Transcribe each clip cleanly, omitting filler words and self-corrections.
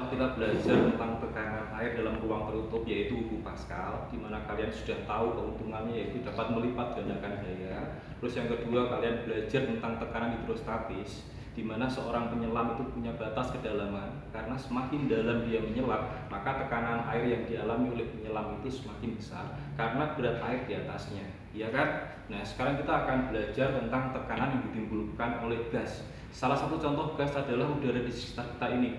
Setelah kita belajar tentang tekanan air dalam ruang tertutup yaitu Hukum Pascal, di mana kalian sudah tahu keuntungannya yaitu dapat melipat gandakan daya. Terus yang kedua, kalian belajar tentang tekanan hidrostatis, di mana seorang penyelam itu punya batas kedalaman, karena semakin dalam dia menyelam maka tekanan air yang dialami oleh penyelam itu semakin besar karena berat air di atasnya, iya kan? Nah, sekarang kita akan belajar tentang tekanan yang ditimbulkan oleh gas. Salah satu contoh gas adalah udara di sekitar kita ini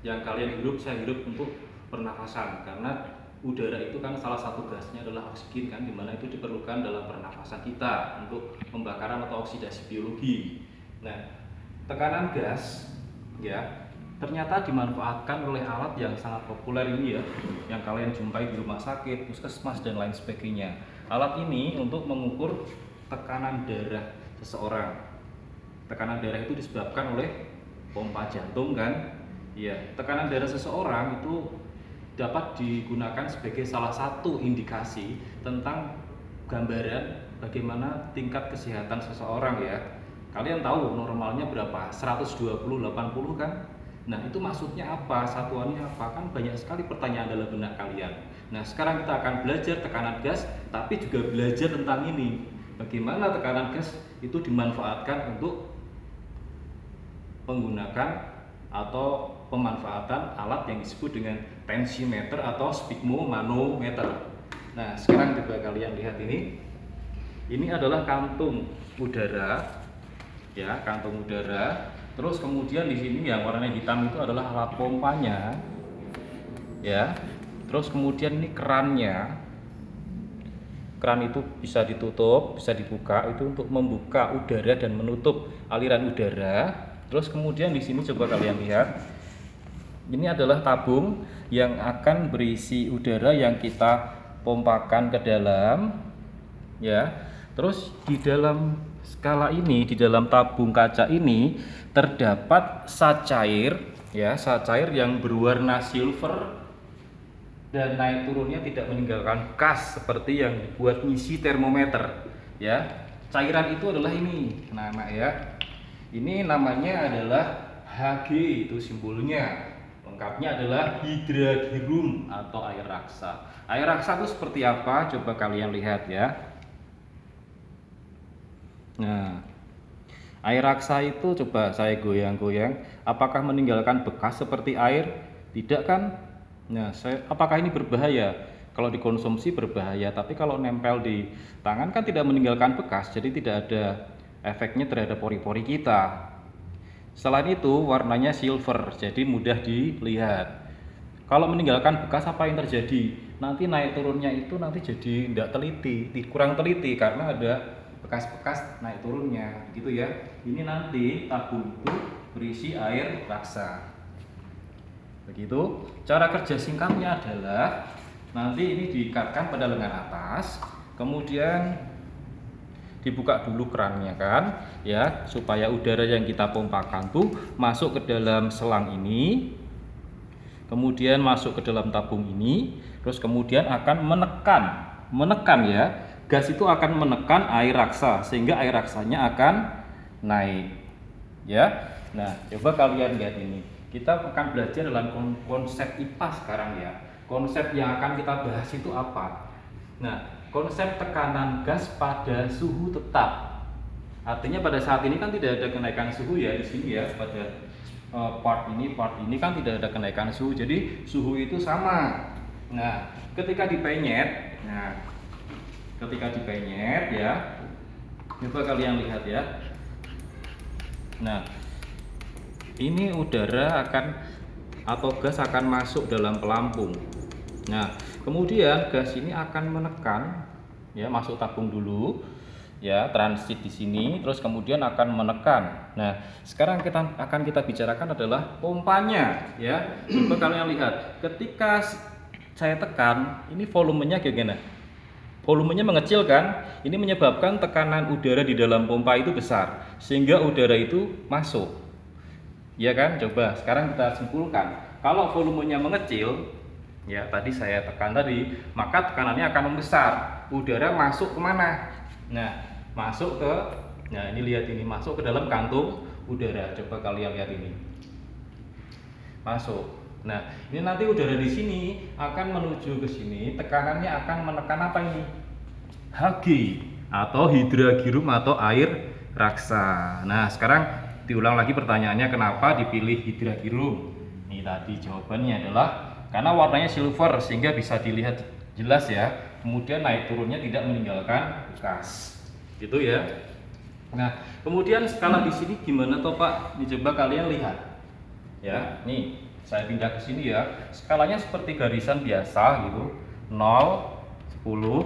yang kalian hirup, saya hirup untuk pernafasan, karena udara itu kan salah satu gasnya adalah oksigen kan, dimana itu diperlukan dalam pernafasan kita untuk pembakaran atau oksidasi biologi. Nah, tekanan gas ya ternyata dimanfaatkan oleh alat yang sangat populer ini ya, yang kalian jumpai di rumah sakit, puskesmas dan lain sebagainya. Alat ini untuk mengukur tekanan darah seseorang. Tekanan darah itu disebabkan oleh pompa jantung kan. Ya, tekanan darah seseorang itu dapat digunakan sebagai salah satu indikasi tentang gambaran bagaimana tingkat kesehatan seseorang ya. Kalian tahu normalnya berapa? 120/80 kan? Nah, itu maksudnya apa? Satuannya apa? Kan banyak sekali pertanyaan dalam benak kalian. Nah, sekarang kita akan belajar tekanan gas, tapi juga belajar tentang ini. Bagaimana tekanan gas itu dimanfaatkan untuk menggunakan atau pemanfaatan alat yang disebut dengan tensiometer atau sphygmomanometer. Nah, sekarang coba kalian lihat ini. Ini adalah kantung udara, ya, kantung udara. Terus kemudian di sini yang warna hitam itu adalah alat pompanya, ya. Terus kemudian ini kerannya. Keran itu bisa ditutup, bisa dibuka, itu untuk membuka udara dan menutup aliran udara. Terus kemudian di sini coba kalian lihat. Ini adalah tabung yang akan berisi udara yang kita pompakan ke dalam, ya. Terus di dalam skala ini, di dalam tabung kaca ini terdapat zat cair, ya, zat cair yang berwarna silver dan naik turunnya tidak meninggalkan gas seperti yang dibuat ngisi termometer, ya. Cairan itu adalah ini, nah ya. Ini namanya adalah Hg, itu simbolnya. Lengkapnya adalah hidragirum atau air raksa. Air raksa itu seperti apa? Coba kalian lihat ya. Nah, air raksa itu coba saya goyang-goyang. Apakah meninggalkan bekas seperti air? Tidak kan? Nah, apakah ini berbahaya? Kalau dikonsumsi berbahaya, tapi kalau nempel di tangan kan tidak meninggalkan bekas, jadi tidak ada efeknya terhadap pori-pori kita. Selain itu warnanya silver, jadi mudah dilihat. Kalau meninggalkan bekas apa yang terjadi? Nanti naik turunnya itu nanti jadi tidak teliti, kurang teliti karena ada bekas-bekas naik turunnya, gitu ya. Ini nanti tabung itu berisi air raksa. Begitu. Cara kerja singkatnya adalah nanti ini diikatkan pada lengan atas, kemudian dibuka dulu kerannya kan, ya, supaya udara yang kita pompakan tuh masuk ke dalam selang ini, kemudian masuk ke dalam tabung ini, terus kemudian akan menekan ya, gas itu akan menekan air raksa sehingga air raksanya akan naik, ya. Nah, coba kalian lihat ini. Kita akan belajar dalam konsep IPA sekarang ya. Konsep yang akan kita bahas itu apa? Nah, konsep tekanan gas pada suhu tetap. Artinya pada saat ini kan tidak ada kenaikan suhu ya di sini ya, pada part ini kan tidak ada kenaikan suhu. Jadi suhu itu sama. Nah, ketika dipenyet ya. Coba kalian lihat ya. Nah, ini udara atau gas akan masuk dalam pelampung. Nah, kemudian gas ini akan menekan, ya, masuk tabung dulu, ya, transit di sini, terus kemudian akan menekan. Nah, sekarang akan kita bicarakan adalah pompanya, ya. Coba kalian lihat, ketika saya tekan, ini volumenya gimana? Volumenya mengecil kan? Ini menyebabkan tekanan udara di dalam pompa itu besar, sehingga udara itu masuk. Ya kan? Coba sekarang kita simpulkan. Kalau volumenya mengecil, ya tadi saya tekan tadi, maka tekanannya akan membesar. Udara masuk kemana? Nah, ini lihat ini, masuk ke dalam kantung udara. Coba kalian lihat ini. Masuk. Nah, ini nanti udara di sini akan menuju ke sini, tekanannya akan menekan apa ini? Hg atau hidragirum atau air raksa. Nah, sekarang diulang lagi pertanyaannya, kenapa dipilih hidragirum? Ini tadi jawabannya adalah karena warnanya silver sehingga bisa dilihat jelas ya. Kemudian naik turunnya tidak meninggalkan bekas. Gitu ya. Nah, kemudian skala di sini gimana toh Pak? Ini coba kalian lihat. Ya, nih saya pindah ke sini ya. Skalanya seperti garisan biasa gitu. 0, 10,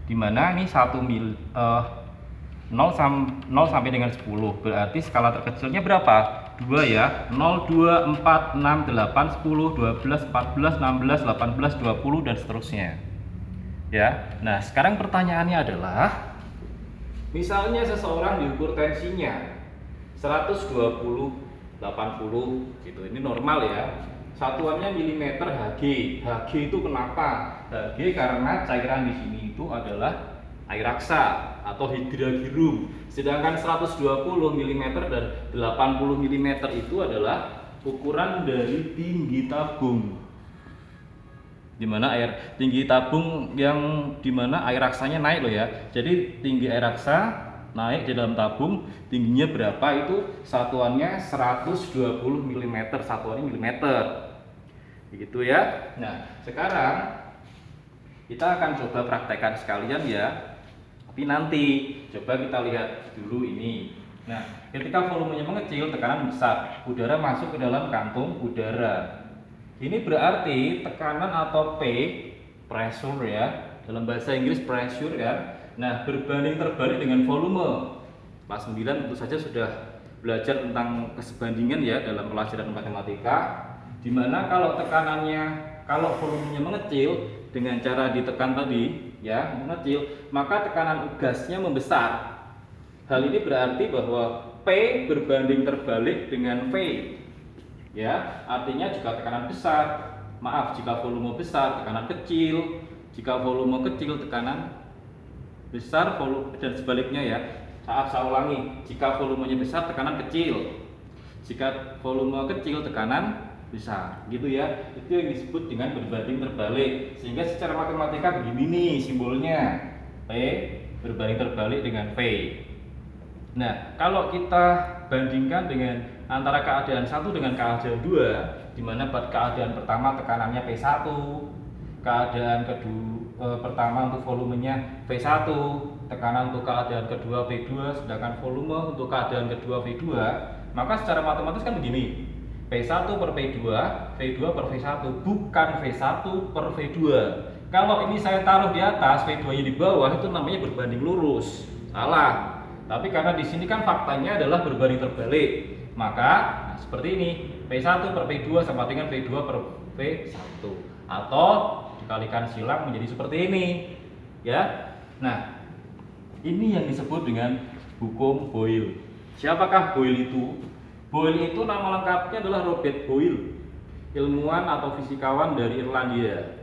di mana ini 0 sampai dengan 10. Berarti skala terkecilnya berapa? 2 ya. 0, 2, 4, 6, 8, 10, 12, 14, 16, 18, 20 dan seterusnya. Ya. Nah, sekarang pertanyaannya adalah misalnya seseorang diukur tensinya 120, 80 gitu. Ini normal ya. Satuannya milimeter Hg. Hg itu kenapa? Hg karena cairan di sini itu adalah air raksa atau hidragirum. Sedangkan 120 mm dan 80 mm itu adalah ukuran dari tinggi tabung. Dimana air tinggi tabung yang dimana air raksanya naik loh ya. Jadi tinggi air raksa naik di dalam tabung, tingginya berapa itu satuannya 120 mm, satuannya milimeter. Begitu ya. Nah, sekarang kita akan coba praktekkan sekalian ya. Tapi nanti coba kita lihat dulu ini. Nah, ketika volumenya mengecil, tekanan besar, udara masuk ke dalam kantung udara. Ini berarti tekanan atau P, pressure ya, dalam bahasa Inggris pressure ya. Nah, berbanding terbalik dengan volume. Kelas 9 tentu saja sudah belajar tentang kesebandingan ya dalam pelajaran matematika. Dimana kalau tekanannya, kalau volumenya mengecil dengan cara ditekan tadi ya, mengecil, maka tekanan gasnya membesar. Hal ini berarti bahwa P berbanding terbalik dengan V. Ya, artinya jika tekanan besar, jika volume besar, tekanan kecil, jika volume kecil, tekanan besar, volume dan sebaliknya ya. Saya ulangi, jika volumenya besar, tekanan kecil, jika volume kecil, tekanan besar, gitu ya. Itu yang disebut dengan berbanding terbalik. Sehingga secara matematika begini nih simbolnya, P berbanding terbalik dengan V. Nah, kalau kita bandingkan dengan antara keadaan 1 dengan keadaan 2, di mana pada keadaan pertama tekanannya P1, keadaan kedua pertama untuk volumenya V1, tekanan untuk keadaan kedua V2, sedangkan volume untuk keadaan kedua V2, maka secara matematis kan begini. P1 per P2, V2 per V1, bukan V1 per V2. Kalau ini saya taruh di atas, V2-nya di bawah, itu namanya berbanding lurus. Salah. Tapi karena di sini kan faktanya adalah berbanding terbalik, maka seperti ini, P1 per P2 sama dengan V2 per V1, atau dikalikan silang menjadi seperti ini ya. Nah, ini yang disebut dengan hukum Boyle. Siapakah Boyle itu? Boyle itu nama lengkapnya adalah Robert Boyle, ilmuwan atau fisikawan dari Irlandia.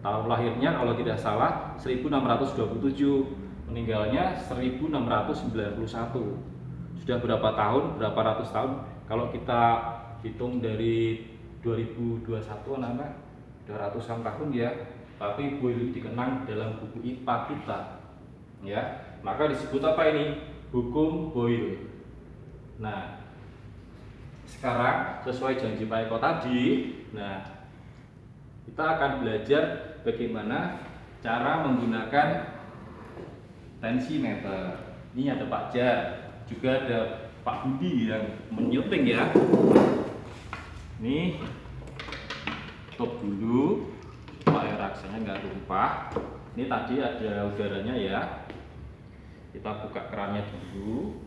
Tahun lahirnya kalau tidak salah 1627, meninggalnya 1691. Sudah berapa tahun, berapa ratus tahun? Kalau kita hitung dari 2021 anak-anak, udah ratusan tahun ya. Tapi Boyle dikenang dalam buku IPA kita. Ya, maka disebut apa ini? Hukum Boyle. Nah, sekarang sesuai janji Pak Eko tadi, nah kita akan belajar bagaimana cara menggunakan tensimeter. Ini ada Pak Jar, juga ada Pak Budi yang menyuting ya. Ini tutup dulu supaya raksanya nggak tumpah. Ini tadi ada udaranya ya. Kita buka kerannya dulu.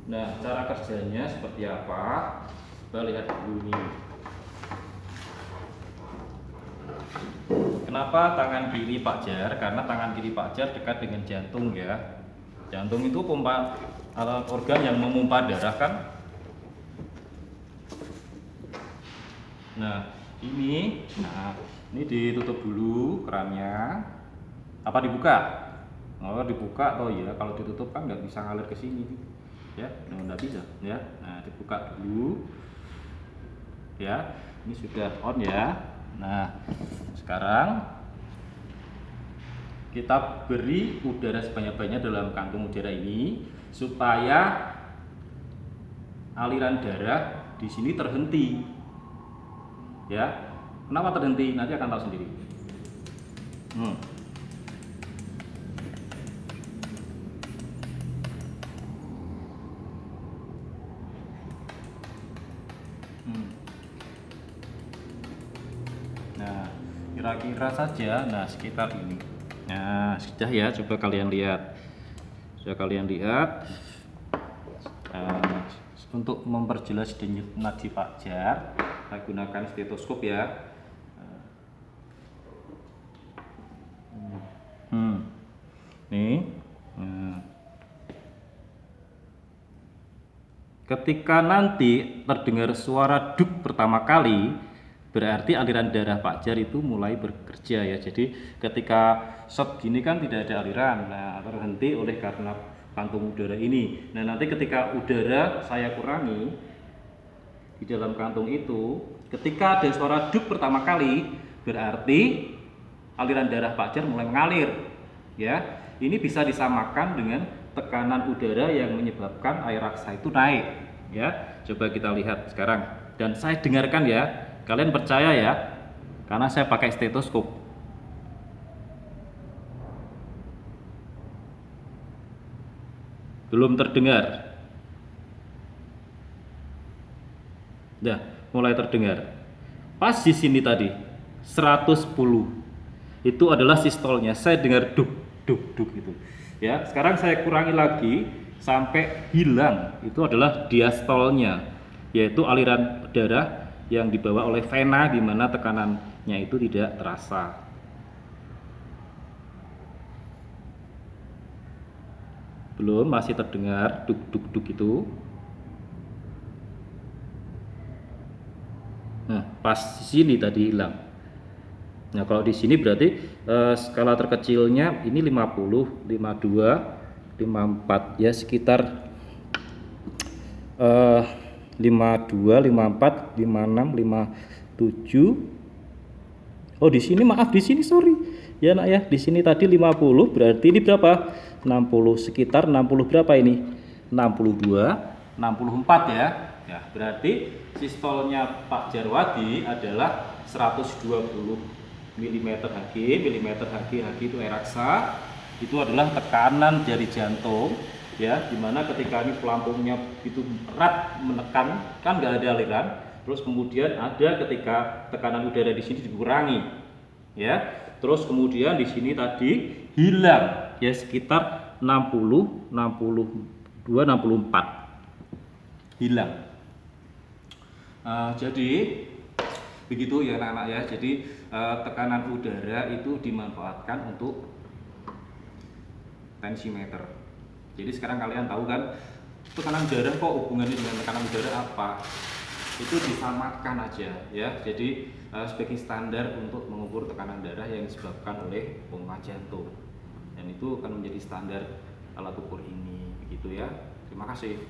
Nah, cara kerjanya seperti apa? Kita lihat dulu nih. Kenapa tangan kiri Pak Jar? Karena tangan kiri Pak Jar dekat dengan jantung ya. Jantung itu pompa alat organ yang memompa darah kan. Nah, ini ditutup dulu kerannya. Apa dibuka? Oh, dibuka. Oh ya, kalau ditutup kan nggak bisa ngalir ke sini, ya. No, nggak bisa, ya. Nah, dibuka dulu, ya. Ini sudah on ya. Nah, sekarang kita beri udara sebanyak-banyaknya dalam kantung udara ini supaya aliran darah di sini terhenti, ya. Kenapa terhenti? Nanti akan tahu sendiri. Hmm. Hmm. Nah, kira-kira saja, nah sekitar ini. Nah, sudah ya, coba kalian lihat. Sudah kalian lihat. Nah, untuk memperjelas denyut nadi Fajar, saya gunakan stetoskop ya. Nih. Nah. Ketika nanti terdengar suara duk pertama kali, berarti aliran darah Fajar itu mulai bekerja ya. Jadi ketika shot gini kan tidak ada aliran, nah terhenti oleh karena kantung udara ini. Nah nanti ketika udara saya kurangi di dalam kantung itu, ketika ada suara duk pertama kali, berarti aliran darah Fajar mulai mengalir. Ya, ini bisa disamakan dengan tekanan udara yang menyebabkan air raksa itu naik. Ya, coba kita lihat sekarang. Dan saya dengarkan ya, kalian percaya ya, karena saya pakai stetoskop. Belum terdengar. Ya, mulai terdengar. Pas di sini tadi 110. Itu adalah sistolnya. Saya dengar duk duk duk gitu. Ya, sekarang saya kurangi lagi sampai hilang. Itu adalah diastolnya, yaitu aliran darah yang dibawa oleh vena di mana tekanannya itu tidak terasa. Belum, masih terdengar duk duk duk itu. Nah, pas di sini tadi hilang. Nah, kalau di sini berarti skala terkecilnya ini 50, 52, 54 ya, sekitar 52, 54, 56, 57. Oh, di sini maaf, di sini sorry. Ya, Nak ya. Di sini tadi 50, berarti ini berapa? 60, sekitar 60 berapa ini? 62, 64 ya. Ya, berarti sistolnya Pak Jarwadi adalah 120 mm Hg. Hg itu air raksa. Itu adalah tekanan jari jantung ya, dimana ketika ini pelampungnya itu erat menekan kan nggak ada aliran, terus kemudian ada ketika tekanan udara di sini dikurangi ya, terus kemudian di sini tadi hilang ya sekitar 60, 62, 64 hilang. Jadi begitu ya anak-anak ya. Jadi tekanan udara itu dimanfaatkan untuk tensimeter. Jadi sekarang kalian tahu kan tekanan darah kok hubungannya dengan tekanan udara apa? Itu disamakan aja ya. Jadi sebagai standar untuk mengukur tekanan darah yang disebabkan oleh pompa jantung. Dan itu akan menjadi standar alat ukur ini begitu ya. Terima kasih.